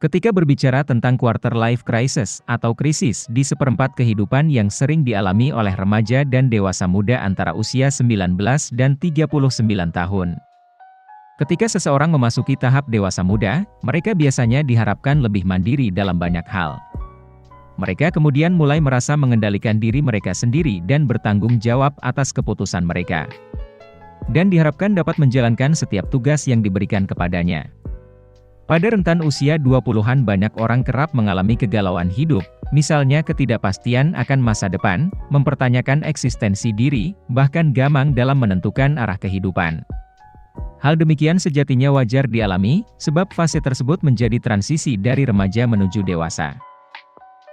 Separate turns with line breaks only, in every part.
Ketika berbicara tentang quarter life crisis atau krisis di seperempat kehidupan yang sering dialami oleh remaja dan dewasa muda antara usia 19 dan 39 tahun. Ketika seseorang memasuki tahap dewasa muda, mereka biasanya diharapkan lebih mandiri dalam banyak hal. Mereka kemudian mulai merasa mengendalikan diri mereka sendiri dan bertanggung jawab atas keputusan mereka. Dan diharapkan dapat menjalankan setiap tugas yang diberikan kepadanya. Pada rentan usia 20-an banyak orang kerap mengalami kegalauan hidup, misalnya ketidakpastian akan masa depan, mempertanyakan eksistensi diri, bahkan gamang dalam menentukan arah kehidupan. Hal demikian sejatinya wajar dialami, sebab fase tersebut menjadi transisi dari remaja menuju dewasa.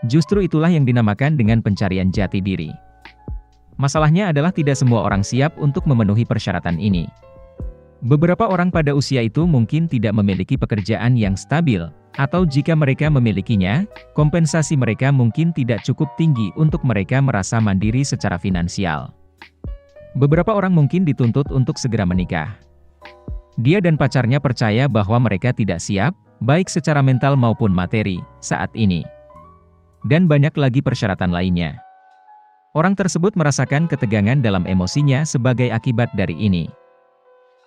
Justru itulah yang dinamakan dengan pencarian jati diri. Masalahnya adalah tidak semua orang siap untuk memenuhi persyaratan ini. Beberapa orang pada usia itu mungkin tidak memiliki pekerjaan yang stabil, atau jika mereka memilikinya, kompensasi mereka mungkin tidak cukup tinggi untuk mereka merasa mandiri secara finansial. Beberapa orang mungkin dituntut untuk segera menikah. Dia dan pacarnya percaya bahwa mereka tidak siap, baik secara mental maupun materi, saat ini. Dan banyak lagi persyaratan lainnya. Orang tersebut merasakan ketegangan dalam emosinya sebagai akibat dari ini.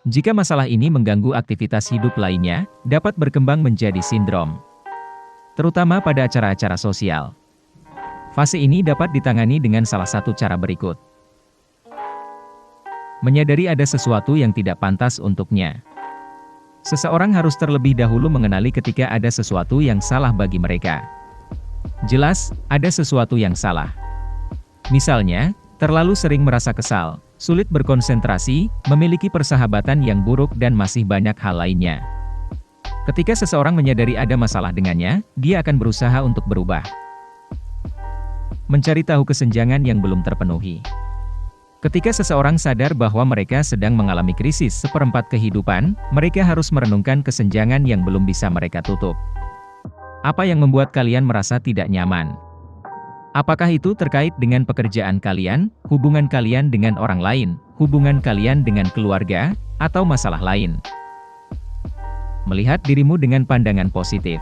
Jika masalah ini mengganggu aktivitas hidup lainnya, dapat berkembang menjadi sindrom. Terutama pada acara-acara sosial. Fase ini dapat ditangani dengan salah satu cara berikut. Menyadari ada sesuatu yang tidak pantas untuknya. Seseorang harus terlebih dahulu mengenali ketika ada sesuatu yang salah bagi mereka. Jelas, ada sesuatu yang salah. Misalnya, terlalu sering merasa kesal, sulit berkonsentrasi, memiliki persahabatan yang buruk dan masih banyak hal lainnya. Ketika seseorang menyadari ada masalah dengannya, dia akan berusaha untuk berubah. Mencari tahu kesenjangan yang belum terpenuhi. Ketika seseorang sadar bahwa mereka sedang mengalami krisis seperempat kehidupan, mereka harus merenungkan kesenjangan yang belum bisa mereka tutup. Apa yang membuat kalian merasa tidak nyaman? Apakah itu terkait dengan pekerjaan kalian, hubungan kalian dengan orang lain, hubungan kalian dengan keluarga, atau masalah lain? Melihat dirimu dengan pandangan positif.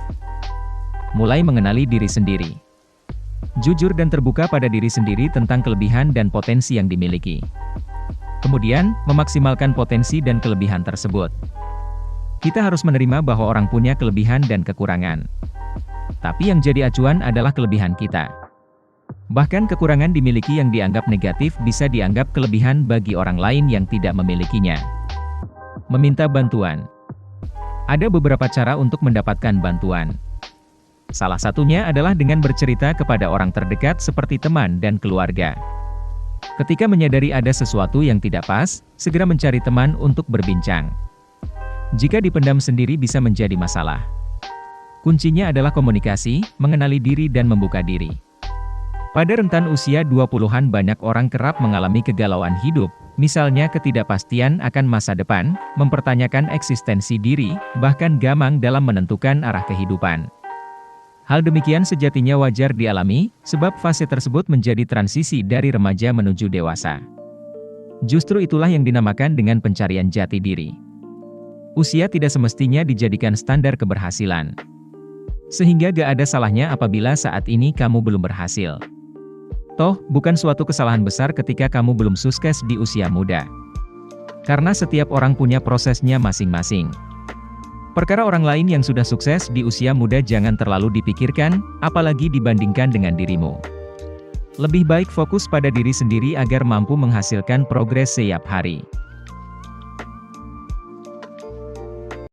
Mulai mengenali diri sendiri. Jujur dan terbuka pada diri sendiri tentang kelebihan dan potensi yang dimiliki. Kemudian, memaksimalkan potensi dan kelebihan tersebut. Kita harus menerima bahwa orang punya kelebihan dan kekurangan. Tapi yang jadi acuan adalah kelebihan kita. Bahkan kekurangan dimiliki yang dianggap negatif bisa dianggap kelebihan bagi orang lain yang tidak memilikinya. Meminta bantuan. Ada beberapa cara untuk mendapatkan bantuan. Salah satunya adalah dengan bercerita kepada orang terdekat seperti teman dan keluarga. Ketika menyadari ada sesuatu yang tidak pas, segera mencari teman untuk berbincang. Jika dipendam sendiri bisa menjadi masalah. Kuncinya adalah komunikasi, mengenali diri dan membuka diri. Pada rentan usia 20-an banyak orang kerap mengalami kegalauan hidup, misalnya ketidakpastian akan masa depan, mempertanyakan eksistensi diri, bahkan gamang dalam menentukan arah kehidupan. Hal demikian sejatinya wajar dialami, sebab fase tersebut menjadi transisi dari remaja menuju dewasa. Justru itulah yang dinamakan dengan pencarian jati diri. Usia tidak semestinya dijadikan standar keberhasilan. Sehingga gak ada salahnya apabila saat ini kamu belum berhasil. Toh, bukan suatu kesalahan besar ketika kamu belum sukses di usia muda. Karena setiap orang punya prosesnya masing-masing. Perkara orang lain yang sudah sukses di usia muda jangan terlalu dipikirkan, apalagi dibandingkan dengan dirimu. Lebih baik fokus pada diri sendiri agar mampu menghasilkan progres setiap hari.